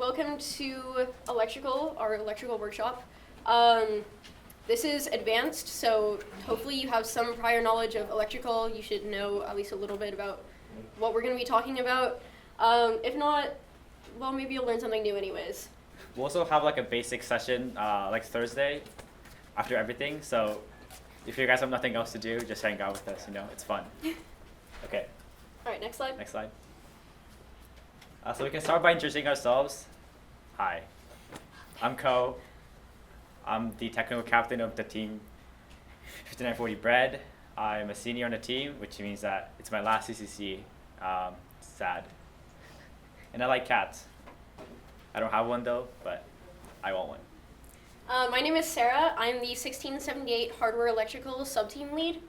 welcome to our electrical workshop. This is advanced, so hopefully you have some prior knowledge of electrical. You should know at least a little bit about what we're going to be talking about. If not, well, maybe you'll learn something new anyways. We'll also have like a basic session like Thursday after everything, so if you guys have nothing else to do, just hang out with us, it's fun. Okay. All right, next slide. Next slide. So we can start by introducing ourselves. Hi, I'm Ko. I'm the technical captain of the team 5940 Bread. I'm a senior on the team, which means that it's my last CCC. Sad. And I like cats. I don't have one though, but I want one. My name is Sarah. I'm the 1678 Hardware Electrical Sub-Team Lead.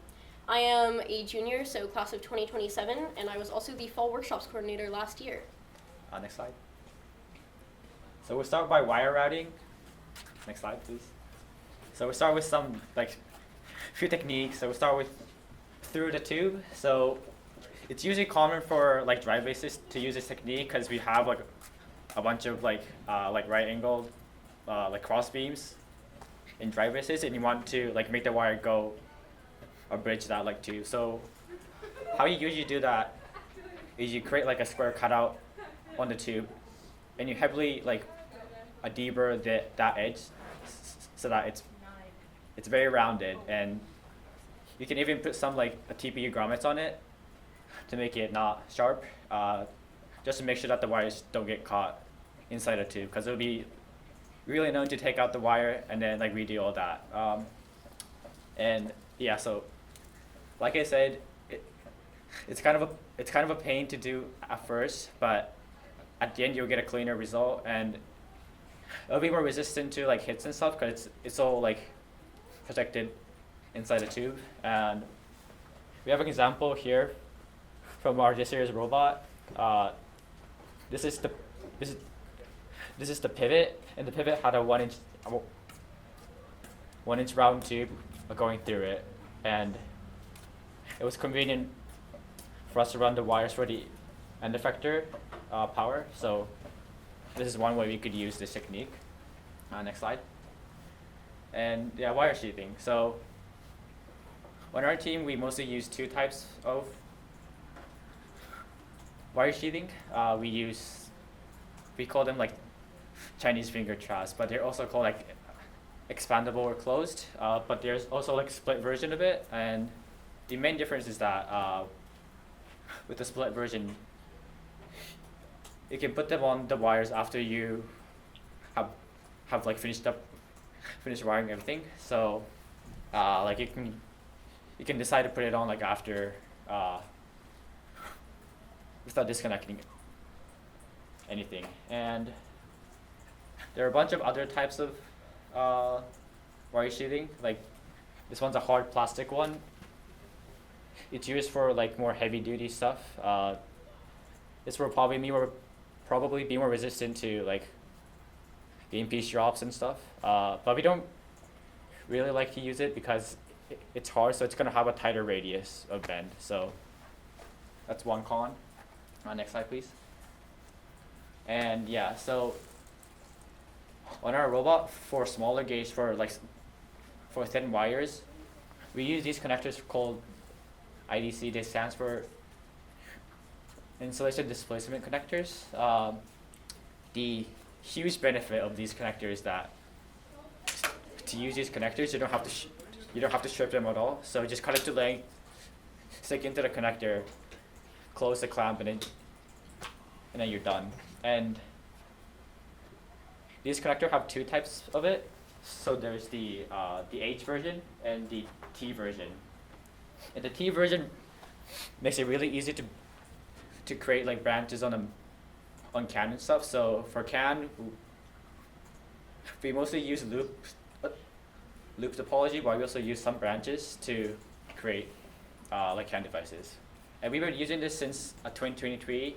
I am a junior, so class of 2027, and I was also the Fall Workshops Coordinator last year. Next slide. So we'll start by wire routing. Next slide, please. So we'll start with some few techniques. So we'll start with through the tube. So it's usually common for drive bases to use this technique because we have a bunch of right angled cross beams in drive bases, and you want to make the wire go or bridge that tube. So how you usually do that is you create a square cutout on the tube, and you heavily deburr that edge so that it's very rounded, and you can even put some a TPU grommets on it to make it not sharp, just to make sure that the wires don't get caught inside a tube, because it'll be really annoying to take out the wire and then redo all that. And yeah, so like I said, it's kind of a pain to do at first, but at the end you'll get a cleaner result, and it'll be more resistant to hits and stuff because it's all protected inside the tube. And we have an example here from our this year's robot. This is the pivot, and the pivot had a 1 inch round tube going through it, and it was convenient for us to run the wires for the end effector power. So this is one way we could use this technique. Next slide. And yeah, wire sheathing. So on our team, we mostly use two types of wire sheathing. We call them Chinese finger traps, but they're also called expandable or closed. But there's also a split version of it, and the main difference is that with the split version, you can put them on the wires after you have finished wiring everything. So you can decide to put it on after without disconnecting anything. And there are a bunch of other types of wire sheathing. This one's a hard plastic one. It's used for more heavy duty stuff. This will probably be more resistant to game piece drops and stuff. But we don't really like to use it because it's hard, so it's gonna have a tighter radius of bend. So that's one con. Next slide, please. And yeah, so on our robot for smaller gauge, for thin wires, we use these connectors called IDC. This stands for insulation displacement connectors. The huge benefit of these connectors is that to use these connectors, you don't have to strip them at all. So just cut it to length, stick into the connector, close the clamp, and then you're done. And these connectors have two types of it. So there's the H version and the T version. And the T version makes it really easy to create branches on CAN and stuff. So for CAN, we mostly use loop topology, but we also use some branches to create CAN devices. And we've been using this since 2023.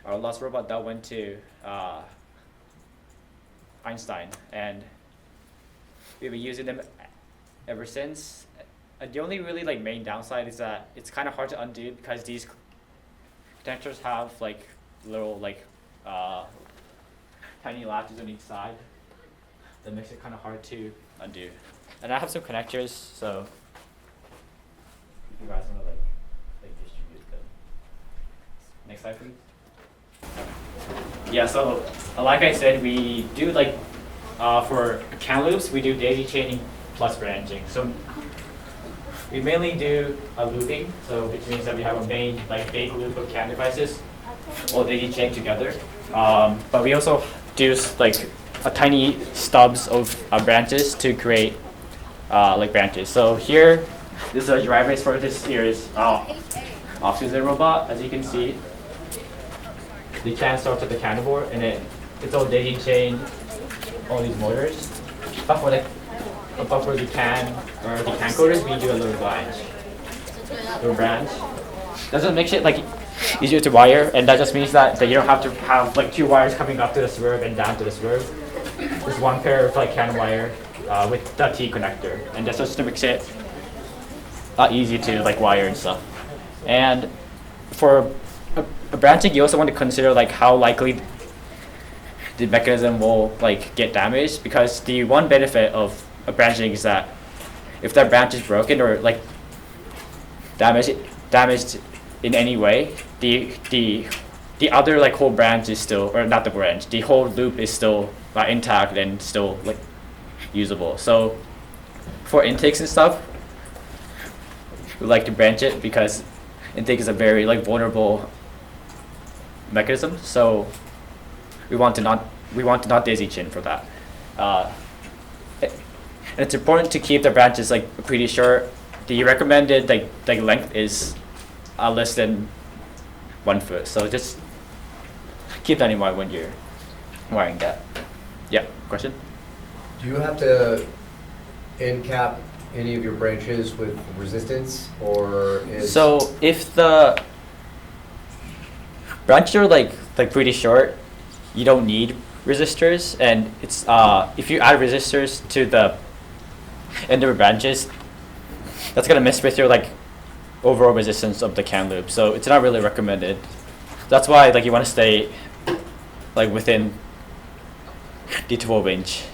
Our last robot that went to Einstein, and we've been using them ever since. The only really main downside is that it's kind of hard to undo because these connectors have little tiny latches on each side that makes it kind of hard to undo. And I have some connectors, so if you guys want to like distribute them. Next slide, please. Yeah, so like I said, we do like for CAN loops, we do daisy chaining plus branching. So we mainly do a looping, so which means that we have a main like big loop of CAN devices all daisy chained together. But we also do like a tiny stubs of branches to create like branches. So here, this is a drive race for this year's off-season robot. As you can see, the CAN starts with the CANivore, and it's all daisy chained, all these motors. But for the CAN or the CAN coders, we do a little branch. Doesn't make it like easier to wire, and that just means that you don't have to have like 2 wires coming up to the swerve and down to the swerve. There's 1 pair of like CAN wire with the T connector, and that's just to make it easy to like wire and stuff. And for a branching, you also want to consider like how likely the mechanism will like get damaged, because the one benefit of a branching is that if that branch is broken or like damaged in any way, the other like whole branch is still, or not the branch, the whole loop is still intact and still like usable. So for intakes and stuff, we like to branch it because intake is a very like vulnerable mechanism. So we want to not daisy chain for that. And it's important to keep the branches like pretty short. The recommended like length is less than 1 foot. So just keep that in mind when you're wiring that. Yeah, question? Do you have to end cap any of your branches with resistance, or is... So if the branches are like pretty short, you don't need resistors, and it's if you add resistors to the end of the branches, that's gonna mess with your like overall resistance of the CAN loop. So it's not really recommended. That's why like you want to stay like within the 12-inch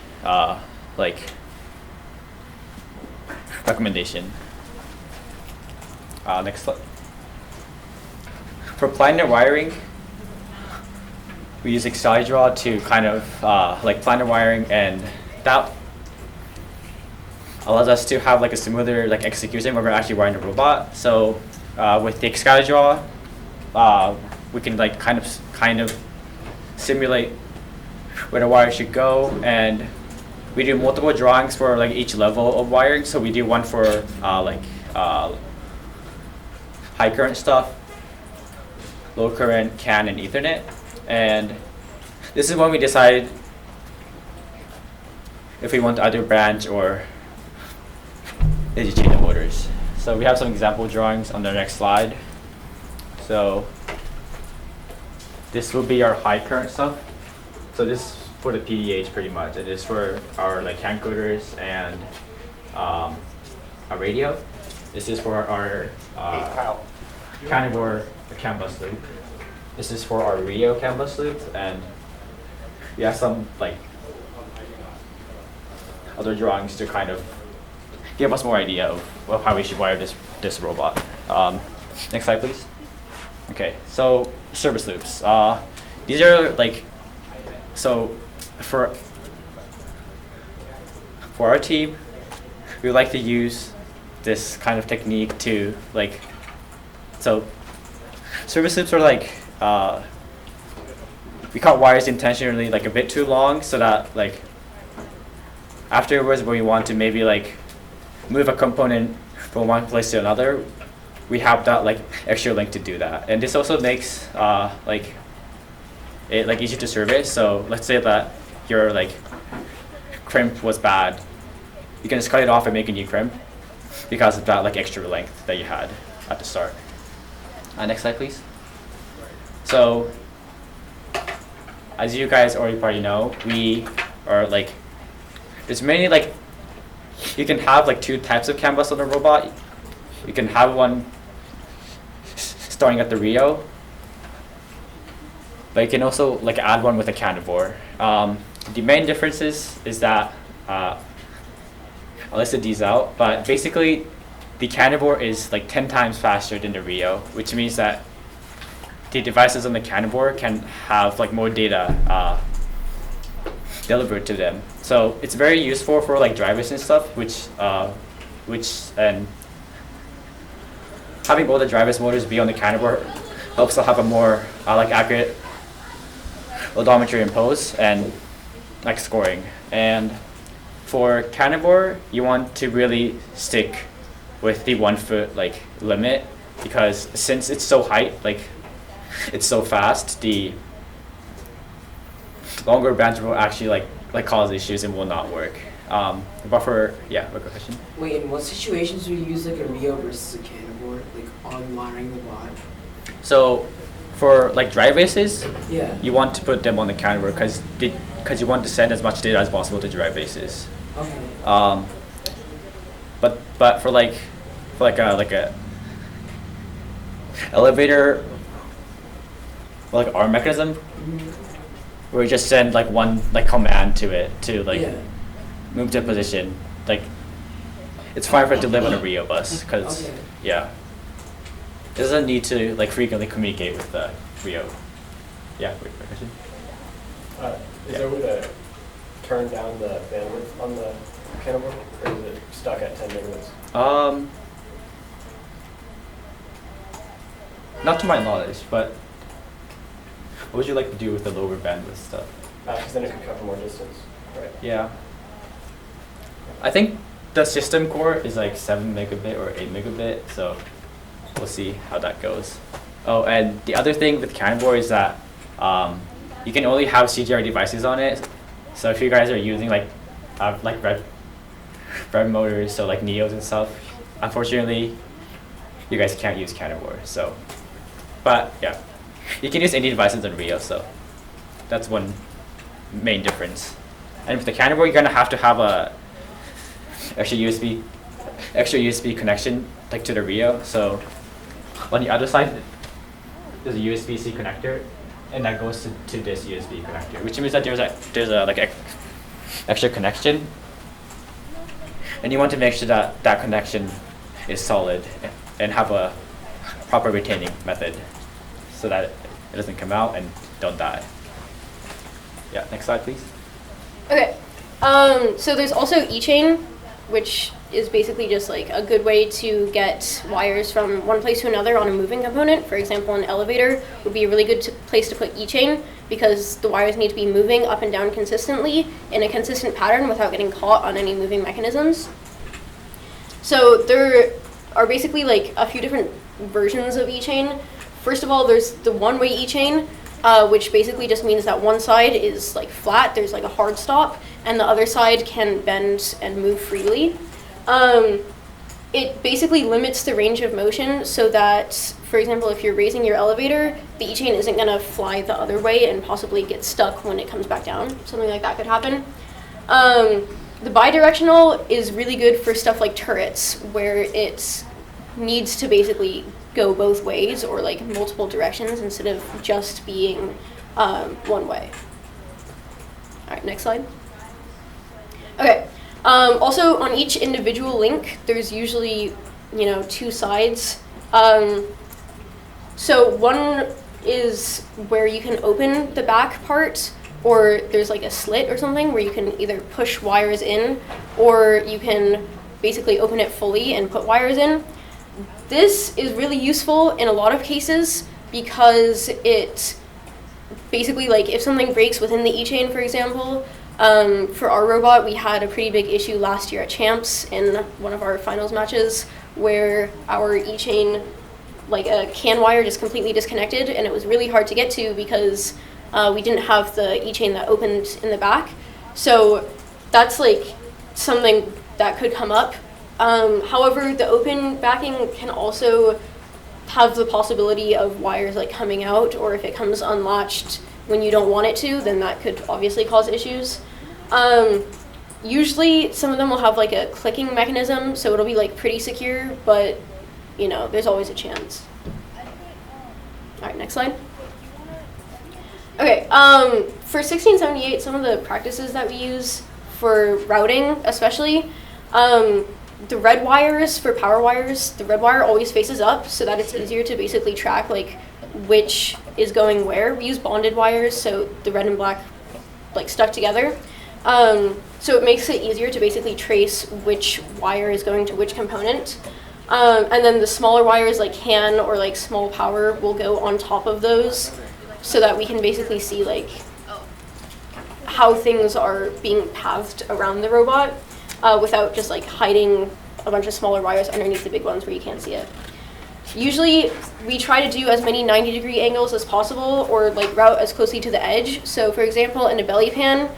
like recommendation. Next slide. For planar wiring, we use CANivore to kind of like planar wiring, and that allows us to have like a smoother like execution when we're actually wiring the robot. So with the CANivore, we can like kind of simulate where the wire should go, and we do multiple drawings for like each level of wiring. So we do one for high current stuff, low current, CAN, and Ethernet. And this is when we decide if we want to either branch or daisy chain the motors. So we have some example drawings on the next slide. So this will be our high current stuff. So this is for the PDH pretty much, and this is for our like CAN coders and our radio. This is for our CANivore CAN bus loop. This is for our Rio CAN bus loop, and we have some like other drawings to kind of give us more idea of how we should wire this robot. Next slide, please. Okay, so service loops. These are like, so for our team, we like to use this kind of technique to like, so service loops are like, we cut wires intentionally like a bit too long, so that like afterwards when we want to maybe like move a component from one place to another, we have that like extra length to do that. And this also makes like it like easy to service. So let's say that your like crimp was bad, you can just cut it off and make a new crimp because of that like extra length that you had at the start. Next slide, please. So as you guys already probably know, we are like, there's mainly like, you can have like 2 types of CAN bus on the robot. You can have one starting at the Rio, but you can also like add one with a CANivore. The main differences is that I'll list these out, but basically the CANivore is like 10 times faster than the Rio, which means that the devices on the CANivore can have like more data delivered to them. So it's very useful for like drivers and stuff, which and having all the drivers motors be on the CANivore helps to have a more like accurate odometry and pose and like scoring. And for CANivore, you want to really stick with the 1 foot like limit, because since it's so it's so fast, the longer bands will actually like cause issues and will not work. But for what question? Wait, in what situations would you use like a Rio versus a CANivore, like on wiring the bot? So for like drive bases, Yeah. you want to put them on the CANivore because you want to send as much data as possible to drive bases. Okay. But for like a elevator like arm mechanism, where you just send like one like command to it to like Yeah. move to a position, like it's fine for it to live on a Rio bus because Okay. it doesn't need to like frequently communicate with the Rio. Yeah, wait, question? Is there a way to turn down the bandwidth on the CANivore, or is it stuck at 10 megabits? Not to my knowledge, but what would you like to do with the lower bandwidth stuff? Because then it could cover more distance, right? Yeah. I think the system core is like 7 megabit or 8 megabit, so we'll see how that goes. Oh, and the other thing with CANivore is that you can only have CGR devices on it. So if you guys are using like rev motors, so like Neos and stuff, unfortunately, you guys can't use CANivore. So, but yeah, you can use any devices on Rio. So that's one main difference. And with the CANivore, you're gonna have to have a extra USB connection like to the Rio. So on the other side, there's a USB-C connector, and that goes to this USB connector, which means that there's a like extra connection, and you want to make sure that that connection is solid and have a proper retaining method, so that it doesn't come out and don't die. Yeah, next slide, please. Okay, so there's also eChain, which is basically just like a good way to get wires from one place to another on a moving component. For example, an elevator would be a really good place to put eChain, because the wires need to be moving up and down consistently in a consistent pattern without getting caught on any moving mechanisms. So there are basically like a few different versions of eChain. First of all, there's the one-way eChain, which basically just means that one side is like flat, there's like a hard stop, and the other side can bend and move freely. It basically limits the range of motion so that, for example, if you're raising your elevator, the eChain isn't going to fly the other way and possibly get stuck when it comes back down. Something like that could happen. The bidirectional is really good for stuff like turrets, where it needs to basically go both ways or like multiple directions instead of just being one way. All right, next slide. Okay. Also, on each individual link, there's usually, two sides. So one is where you can open the back part, or there's like a slit or something where you can either push wires in, or you can basically open it fully and put wires in. This is really useful in a lot of cases because it basically, like, if something breaks within the eChain, for example, for our robot, we had a pretty big issue last year at Champs in one of our finals matches where our eChain, like a CAN wire, just completely disconnected, and it was really hard to get to because we didn't have the eChain that opened in the back. So that's like something that could come up. However, the open backing can also have the possibility of wires like coming out, or if it comes unlatched when you don't want it to, then that could obviously cause issues. Usually some of them will have like a clicking mechanism, so it'll be like pretty secure, but there's always a chance. All right, next slide. Okay, for 1678, some of the practices that we use for routing, especially, the red wires for power wires, the red wire always faces up so that it's easier to basically track like which is going where. We use bonded wires, so the red and black like stuck together. So it makes it easier to basically trace which wire is going to which component. And then the smaller wires like CAN or like small power will go on top of those so that we can basically see like how things are being pathed around the robot without just like hiding a bunch of smaller wires underneath the big ones where you can't see it. Usually we try to do as many 90-degree angles as possible or like route as closely to the edge. So for example, in a belly pan,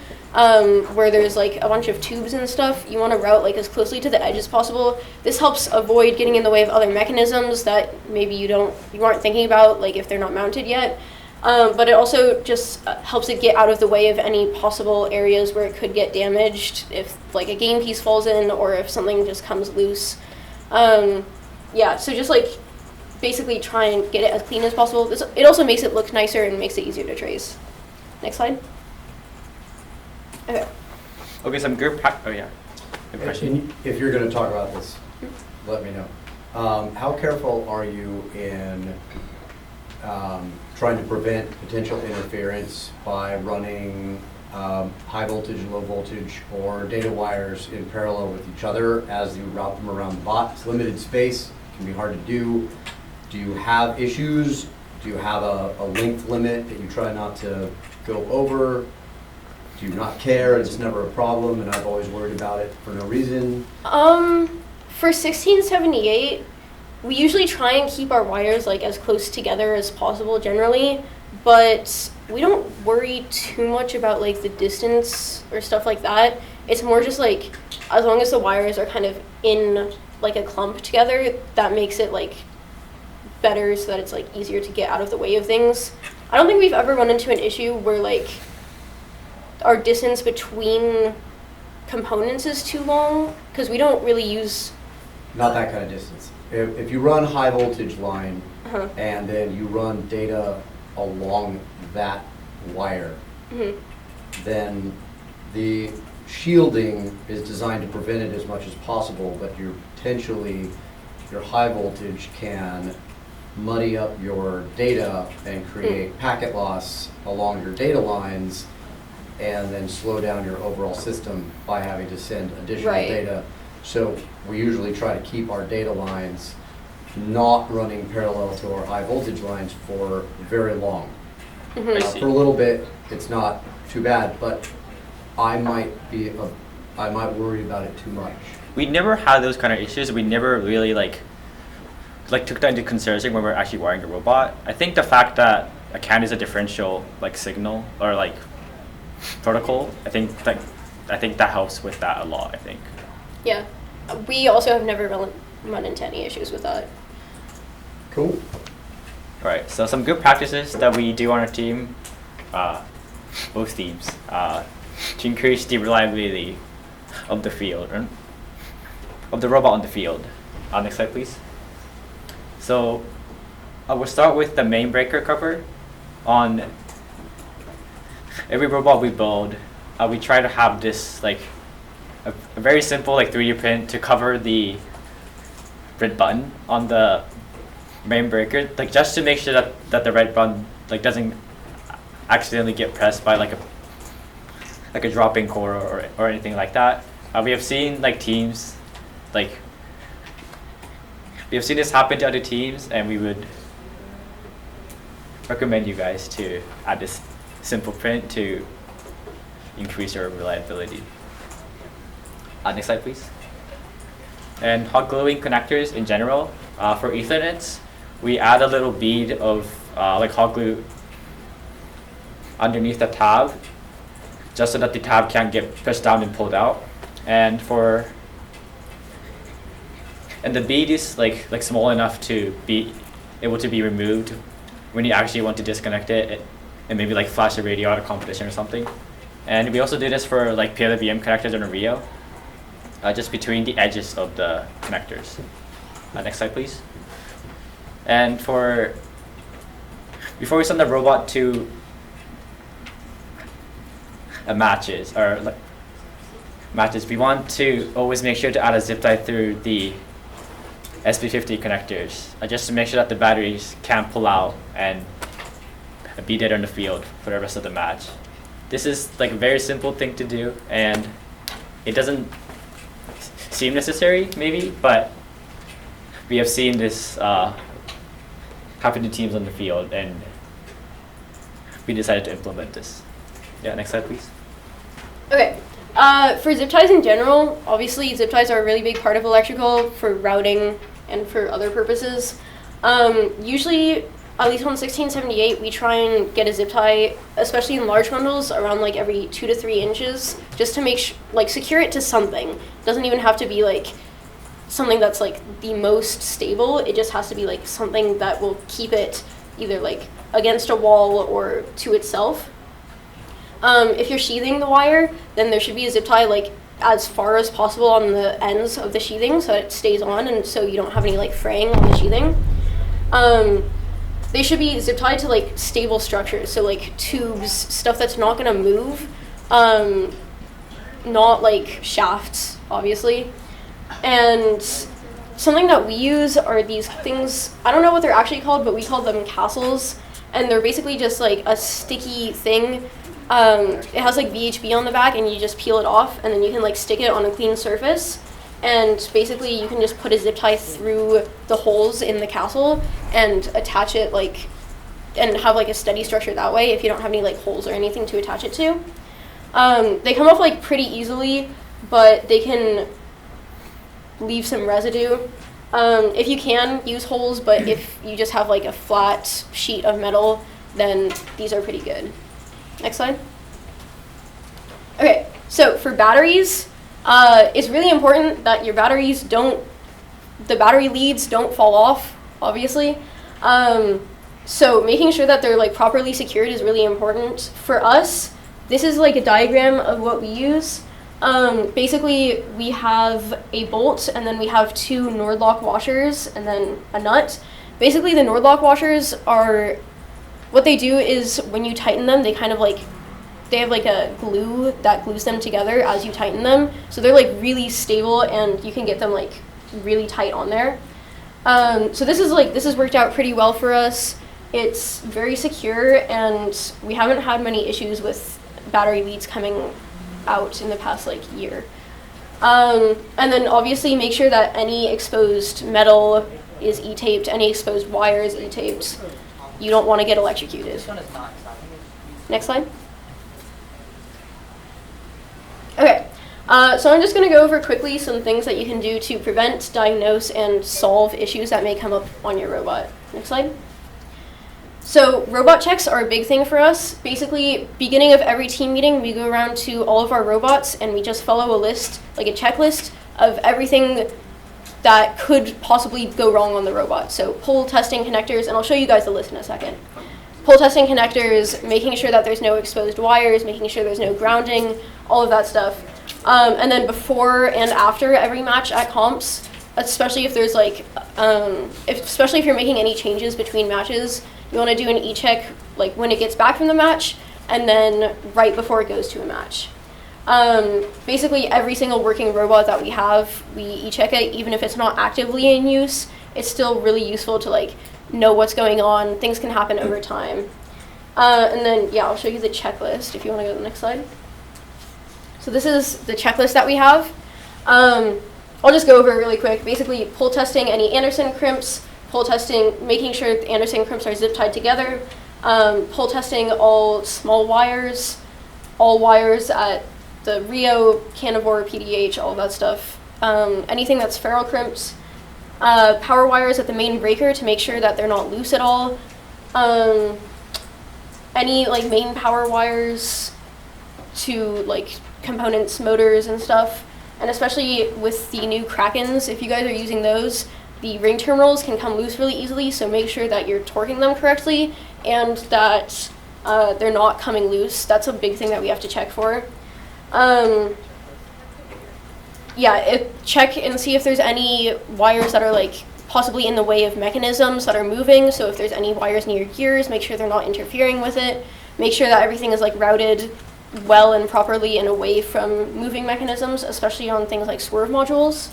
where there's like a bunch of tubes and stuff, you want to route like as closely to the edge as possible. This helps avoid getting in the way of other mechanisms that maybe you aren't thinking about, like if they're not mounted yet. But it also just helps it get out of the way of any possible areas where it could get damaged if like a game piece falls in or if something just comes loose. Yeah, so just like basically try and get it as clean as possible. It also makes it look nicer and makes it easier to trace. Next slide. Okay. Okay, some good oh yeah. Good question. If you're going to talk about this, let me know. How careful are you in trying to prevent potential interference by running high voltage and low voltage or data wires in parallel with each other as you route them around the bot? It's limited space, it can be hard to do. Do you have issues? Do you have a length limit that you try not to go over? Do you not care? It's never a problem and I've always worried about it for no reason? For 1678, we usually try and keep our wires like as close together as possible generally, but we don't worry too much about like the distance or stuff like that. It's more just like as long as the wires are kind of in like a clump together, that makes it like better so that it's like easier to get out of the way of things. I don't think we've ever run into an issue where like our distance between components is too long because we don't really use Not that kind of distance. If you run high voltage line and then you run data along that wire, then the shielding is designed to prevent it as much as possible, but your high voltage can muddy up your data and create packet loss along your data lines and then slow down your overall system by having to send additional data. So we usually try to keep our data lines not running parallel to our high voltage lines for very long. I see. For a little bit, it's not too bad, but I might worry about it too much. We never had those kind of issues. We never really like took that into consideration when we're actually wiring the robot. I think the fact that a CAN is a differential like signal or like protocol, I think that helps with that a lot, I think. Yeah. We also have never run into any issues with that. Cool. Alright, so some good practices that we do on our team, both teams, to increase the reliability of the field, of the robot on the field. Next slide, please. So we'll start with the main breaker cover. On every robot we build, we try to have this like a very simple like 3D print to cover the red button on the main breaker, like just to make sure that the red button like doesn't accidentally get pressed by like a dropping core or anything like that. We have seen like teams like we have seen this happen to other teams, and we would recommend you guys to add this simple print to increase your reliability. Next slide, please. And hot gluing connectors in general, for Ethernets, we add a little bead of like hot glue underneath the tab, just so that the tab can't get pushed down and pulled out. And the bead is like small enough to be able to be removed when you actually want to disconnect it and maybe like flash a radio at a competition or something. And we also do this for like PWM connectors on a Rio, just between the edges of the connectors. Next slide, please. And before we send the robot to matches or like matches, we want to always make sure to add a zip tie through the SP50 connectors, just to make sure that the batteries can't pull out and be dead on the field for the rest of the match. This is like a very simple thing to do, and it doesn't seem necessary maybe, but we have seen this happen to teams on the field, and we decided to implement this. Yeah, next slide please. Okay. For zip ties in general, obviously zip ties are a really big part of electrical for routing and for other purposes. Usually, at least on 1678, we try and get a zip tie, especially in large bundles, around like every 2 to 3 inches, just to make secure it to something. It doesn't even have to be like something that's like the most stable. It just has to be like something that will keep it either like against a wall or to itself. If you're sheathing the wire, then there should be a zip tie like as far as possible on the ends of the sheathing so that it stays on and so you don't have any like fraying on the sheathing. They should be zip tied to like stable structures, so like tubes, stuff that's not gonna move, not like shafts, obviously. And something that we use are these things, I don't know what they're actually called, but we call them castles, and they're basically just like a sticky thing. It has like VHB on the back, and you just peel it off, and then you can like stick it on a clean surface, and basically you can just put a zip tie through the holes in the castle and attach it like, and have like a steady structure that way if you don't have any like holes or anything to attach it to. They come off like pretty easily, but they can leave some residue. If you can, use holes, but if you just have like a flat sheet of metal, then these are pretty good. Next slide. Okay, so for batteries, it's really important that your batteries the battery leads don't fall off, obviously. So making sure that they're like properly secured is really important. For us, this is like a diagram of what we use. Basically, we have a bolt, and then we have 2 Nordlock washers, and then a nut. Basically, the Nordlock washers are, what they do is when you tighten them, they kind of like, they have like a glue that glues them together as you tighten them. So they're like really stable, and you can get them like really tight on there. So this has worked out pretty well for us. It's very secure, and we haven't had many issues with battery leads coming out in the past like year. And then obviously make sure that any exposed metal is E-taped, any exposed wire is E-taped. You don't want to get electrocuted. This one is not. Next slide. Okay, so I'm just going to go over quickly some things that you can do to prevent, diagnose, and solve issues that may come up on your robot. Next slide. So robot checks are a big thing for us. Basically, beginning of every team meeting, we go around to all of our robots and we just follow a list, like a checklist of everything that could possibly go wrong on the robot. So pull testing connectors, and I'll show you guys the list in a second. Pull testing connectors, making sure that there's no exposed wires, making sure there's no grounding, all of that stuff. And then before and after every match at comps, especially if there's like, especially if you're making any changes between matches, you want to do an e-check like when it gets back from the match, and then right before it goes to a match. Basically every single working robot that we have, we e-check it, even if it's not actively in use. It's still really useful to like know what's going on. Things can happen over time. And then yeah, I'll show you the checklist if you want to go to the next slide. So this is the checklist that we have. I'll just go over it really quick. Basically, pull testing any Anderson crimps, pull testing, making sure the Anderson crimps are zip tied together, pull testing all small wires, all wires at the Rio, CANivore, PDH, all that stuff. Anything that's ferrule crimps, power wires at the main breaker to make sure that they're not loose at all. Any like main power wires to like components, motors and stuff. And especially with the new Krakens, if you guys are using those, the ring terminals can come loose really easily, so make sure that you're torquing them correctly and that they're not coming loose. That's a big thing that we have to check for. Check and see if there's any wires that are like possibly in the way of mechanisms that are moving. So if there's any wires near your gears, make sure they're not interfering with it. Make sure that everything is like routed well and properly and away from moving mechanisms, especially on things like swerve modules.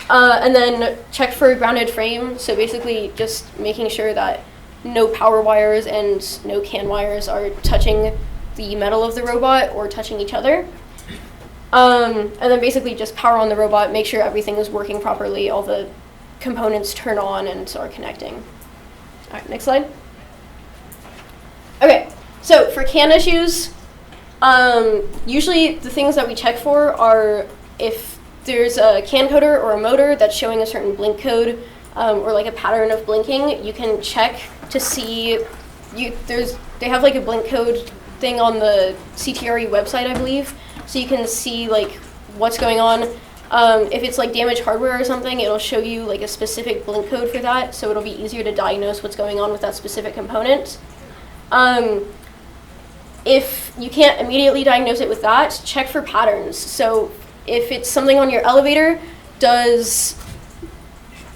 And then check for grounded frame, so basically just making sure that no power wires and no CAN wires are touching the metal of the robot or touching each other. And then basically just power on the robot, make sure everything is working properly, all the components turn on and are connecting. All right, next slide. Okay, so for CAN issues, usually the things that we check for are if there's a CAN coder or a motor that's showing a certain blink code or like a pattern of blinking, you can check to see, they have like a blink code thing on the CTRE website, I believe, so you can see like what's going on. If it's like damaged hardware or something, it'll show you like a specific blink code for that, so it'll be easier to diagnose what's going on with that specific component. If you can't immediately diagnose it with that, check for patterns. So if it's something on your elevator, does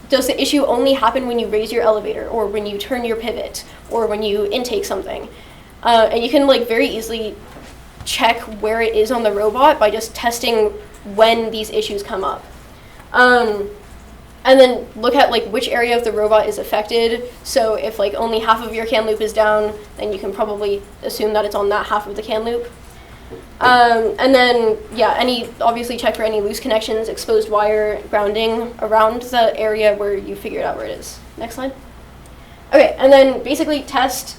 the issue only happen when you raise your elevator, or when you turn your pivot, or when you intake something? And you can like very easily check where it is on the robot by just testing when these issues come up. And then look at like which area of the robot is affected. So if like only half of your CAN loop is down, then you can probably assume that it's on that half of the CAN loop. And then, yeah, obviously check for any loose connections, exposed wire, grounding around the area where you figured out where it is. Next slide. Okay, and then basically test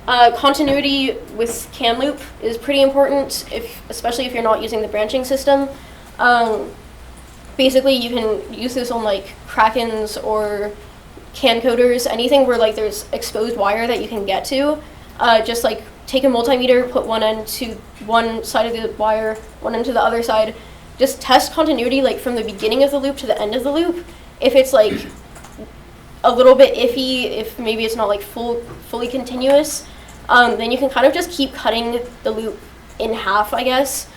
continuity with CAN loop is pretty important, especially if you're not using the branching system. Basically, you can use this on like Krakens or CAN coders, anything where like there's exposed wire that you can get to. Just like take a multimeter, put one end to one side of the wire, one end to the other side. Just test continuity like from the beginning of the loop to the end of the loop. If it's like a little bit iffy, if maybe it's not like fully continuous, then you can kind of just keep cutting the loop in half, I guess.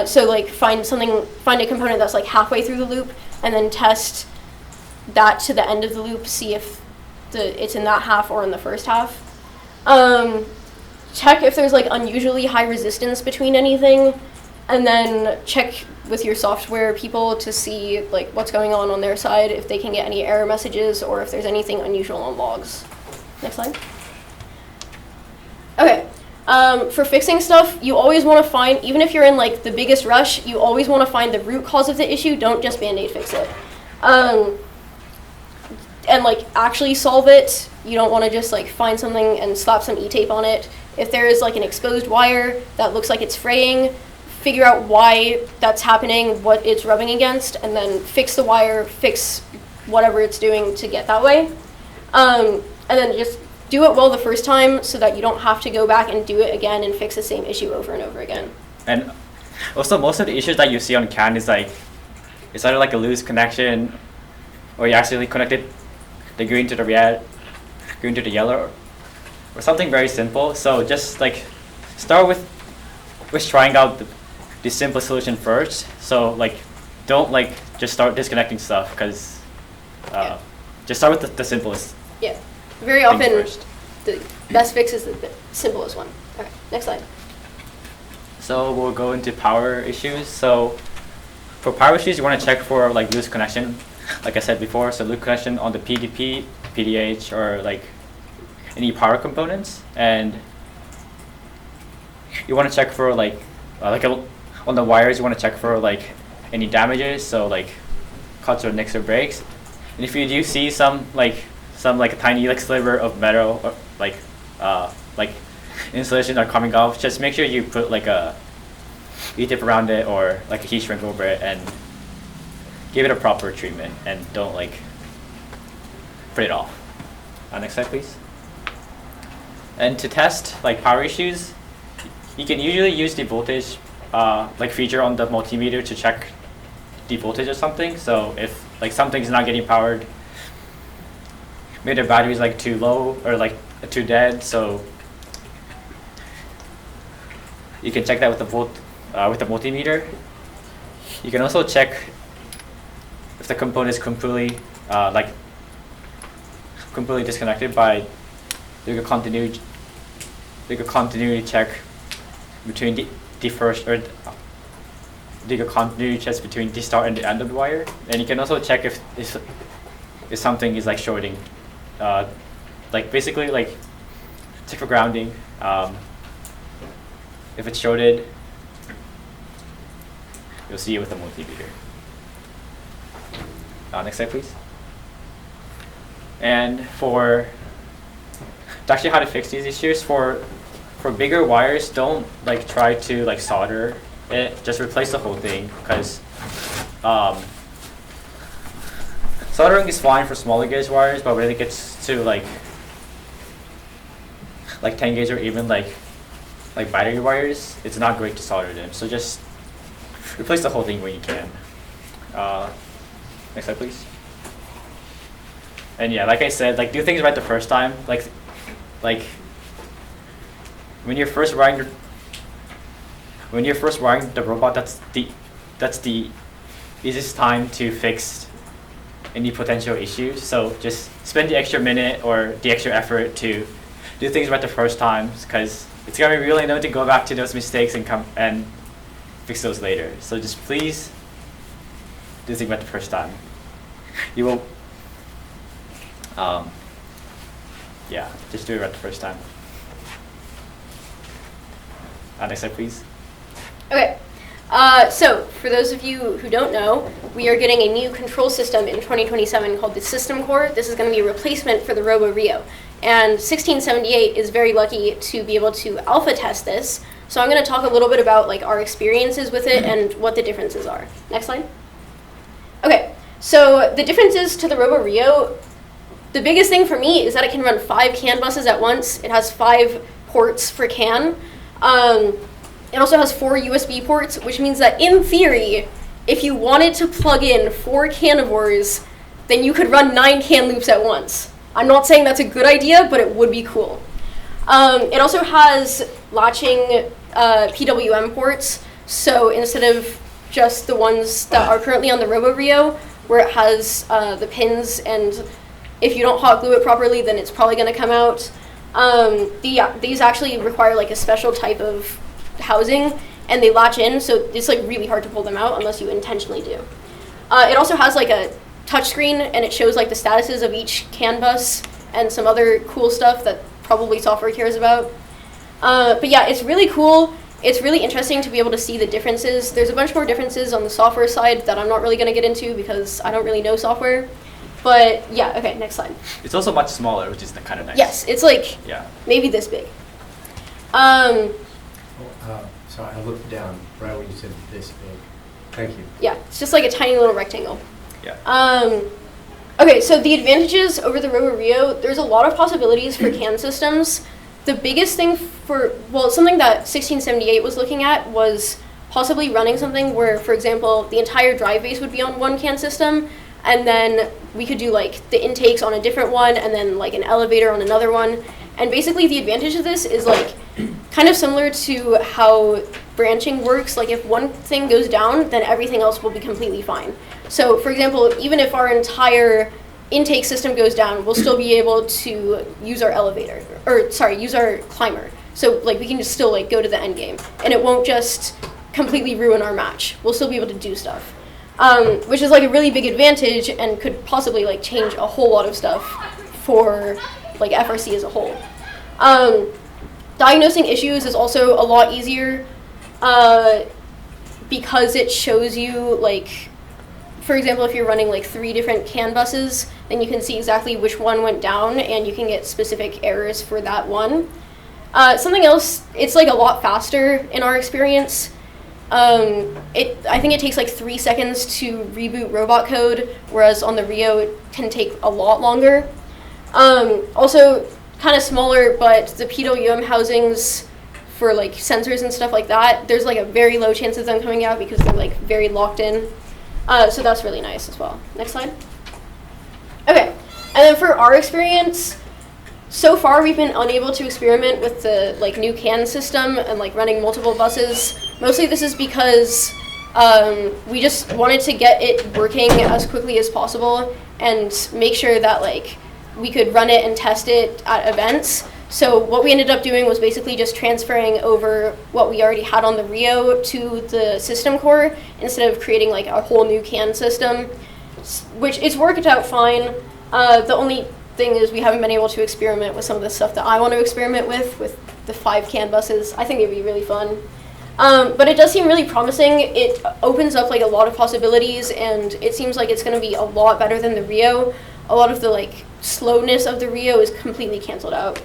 So like find a component that's like halfway through the loop, and then test that to the end of the loop, see if it's in that half or in the first half. Check if there's like unusually high resistance between anything, and then check with your software people to see like what's going on their side, if they can get any error messages or if there's anything unusual on logs. Next slide. Okay. For fixing stuff, you always want to find, even if you're in like the biggest rush, you always want to find the root cause of the issue. Don't just Band-Aid fix it. And like actually solve it. You don't want to just like find something and slap some E-tape on it. If there is like an exposed wire that looks like it's fraying, figure out why that's happening, what it's rubbing against, and then fix the wire, fix whatever it's doing to get that way. And then just do it well the first time so that you don't have to go back and do it again and fix the same issue over and over again. And Also, most of the issues that you see on CAN is like, it's either like a loose connection, or you accidentally connected the green to the red, green to the yellow, or something very simple. So just like start with trying out the simplest solution first. So like, don't like just start disconnecting stuff, because just start with the simplest. Yeah, very often first. The best fix is the simplest one. Okay, next slide. So we'll go into power issues. So for power issues, you want to check for like loose connection, like I said before. So loose connection on the PDP, PDH, or like any power components. And you want to check for like on the wires, you want to check for like any damages, so like cuts or nicks or breaks. And if you do see some tiny like sliver of metal, or like insulation are coming off, just make sure you put like a E-tip around it or like a heat shrink over it and give it a proper treatment, and don't like put it off. Next slide, please. And to test like power issues, you can usually use the voltage like feature on the multimeter to check the voltage or something. So if like something's not getting powered, maybe the battery is like too low or like too dead, so you can check that with the multimeter. You can also check if the component is completely completely disconnected by doing a continuity check between the first or the continuity checks between the start and the end of the wire, and you can also check if something is like shorting, like basically like check for grounding. If it's shorted, you'll see it with a multimeter. Next slide, please. And for actually how to fix these issues, for bigger wires, don't like try to like solder it. Just replace the whole thing, because soldering is fine for smaller gauge wires, but when it gets to like 10 gauge or even like battery wires, it's not great to solder them. So just replace the whole thing when you can. Next slide, please. And yeah, like I said, like do things right the first time. Like when you're first wiring the robot, that's the easiest time to fix any potential issues. So just spend the extra minute or the extra effort to do things right the first time, because it's gonna be really annoying to go back to those mistakes and fix those later. So just please do things right the first time. You will, yeah, just do it right the first time. Next slide, please. Okay, so for those of you who don't know, we are getting a new control system in 2027 called the System Core. This is going to be a replacement for the Robo Rio. And 1678 is very lucky to be able to alpha test this. So I'm going to talk a little bit about like our experiences with it and what the differences are. Next slide. Okay, so the differences to the Robo Rio, the biggest thing for me is that it can run 5 CAN buses at once. It has 5 ports for CAN. It also has 4 USB ports, which means that in theory, if you wanted to plug in 4 CANivores, then you could run 9 CAN loops at once. I'm not saying that's a good idea, but it would be cool. It also has latching PWM ports, so instead of just the ones that are currently on the Robo Rio, where it has the pins, and if you don't hot glue it properly, then it's probably going to come out. These actually require like a special type of housing, and they latch in, so it's like really hard to pull them out unless you intentionally do. It also has like a touchscreen, and it shows like the statuses of each CAN bus and some other cool stuff that probably software cares about. But yeah, it's really cool. It's really interesting to be able to see the differences. There's a bunch more differences on the software side that I'm not really going to get into because I don't really know software. But yeah, okay, next slide. It's also much smaller, which is kind of nice. Yes, it's like maybe this big. Sorry, I looked down right when you said this big. Thank you. Yeah, it's just like a tiny little rectangle. Yeah. Okay, so the advantages over the Robo Rio, there's a lot of possibilities for CAN systems. The biggest thing something that 1678 was looking at was possibly running something where, for example, the entire drive base would be on one CAN system, and then we could do like the intakes on a different one, and then like an elevator on another one. And basically the advantage of this is like kind of similar to how branching works. Like if one thing goes down, then everything else will be completely fine. So for example, even if our entire intake system goes down, we'll still be able to use our elevator, use our climber. So like we can just still like go to the end game, and it won't just completely ruin our match. We'll still be able to do stuff, which is like a really big advantage and could possibly like change a whole lot of stuff for like FRC as a whole. Diagnosing issues is also a lot easier because it shows you like, for example, if you're running like 3 different CAN buses, then you can see exactly which one went down, and you can get specific errors for that one. Something else, it's like a lot faster in our experience. I think it takes like 3 seconds to reboot robot code, whereas on the Rio it can take a lot longer. Also, kind of smaller, but the PWM housings for like sensors and stuff like that, there's like a very low chance of them coming out because they're like very locked in. So that's really nice as well. Next slide. Okay, and then for our experience, so far we've been unable to experiment with the like new CAN system and like running multiple buses. Mostly this is because we just wanted to get it working as quickly as possible and make sure that like we could run it and test it at events. So what we ended up doing was basically just transferring over what we already had on the Rio to the system core instead of creating like a whole new CAN system, which it's worked out fine. The only thing is we haven't been able to experiment with some of the stuff that I want to experiment with the 5 CAN buses. I think it'd be really fun. But it does seem really promising. It opens up like a lot of possibilities, and it seems like it's going to be a lot better than the Rio. A lot of the like slowness of the Rio is completely canceled out.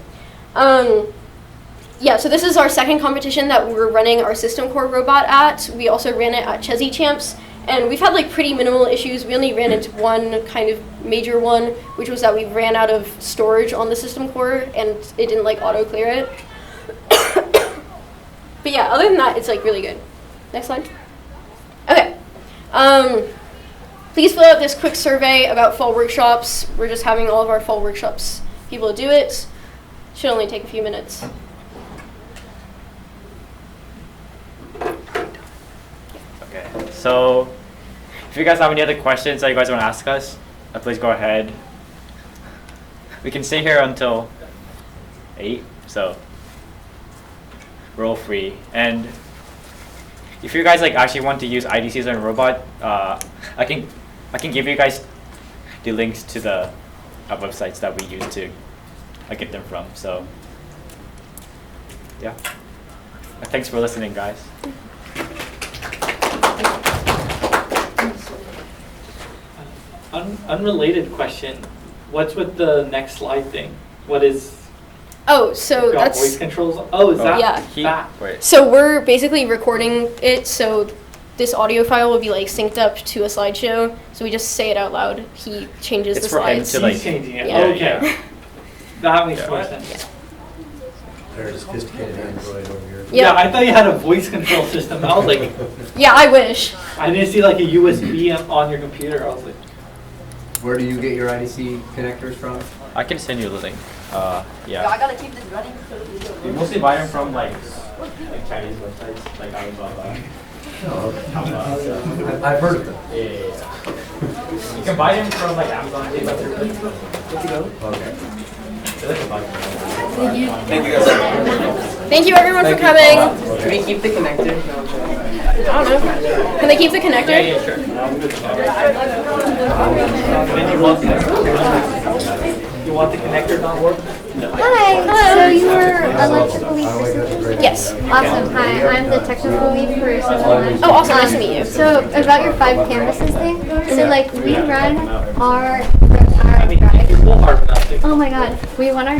Yeah, so this is our second competition that we're running our system core robot at. We also ran it at Chesy Champs, and we've had like pretty minimal issues. We only ran into one kind of major one, which was that we ran out of storage on the system core and it didn't like auto clear it. But yeah, other than that, it's like really good. Next slide. Okay. Please fill out this quick survey about fall workshops. We're just having all of our fall workshops people do it. Should only take a few minutes. Okay, so if you guys have any other questions that you guys want to ask us, please go ahead. We can stay here until 8, so we're all free. And if you guys like actually want to use IDCs on a robot, I can give you guys the links to the websites that we use to get them from. So yeah, thanks for listening, guys. Unrelated question. What's with the next slide thing? What is Oh, so got that's voice controls? Oh, is that yeah. that? Wait. So we're basically recording it, so this audio file will be like synced up to a slideshow. So we just say it out loud. He changes It's the for him slides. to, like- He's changing it. Yeah. Okay. Yeah. That makes Yeah. more sense. Very sophisticated Android over here. Yeah. I thought you had a voice control system. I was like, Yeah, I wish. I didn't see like a USB on your computer. I was like, Where do you get your IDC connectors from? I can send you the link. Yeah. I gotta keep this running. We mostly buy them from like Chinese websites, like Alibaba. I've heard of them. Yeah. You can buy them from like Amazon, but they're really good. Okay. They're like a bunch. Thank you everyone for coming. Can we keep the connector? I don't know. Can they keep the connector? Yeah, sure. you want the connector not work? Hi, so you were electrical lead for system? Yes. Awesome, hi, I'm the technical lead for system one. Oh, awesome. Nice to meet you. So about your 5 canvases thing, so like we run our I mean, if you're full hard enough, oh my god, we run our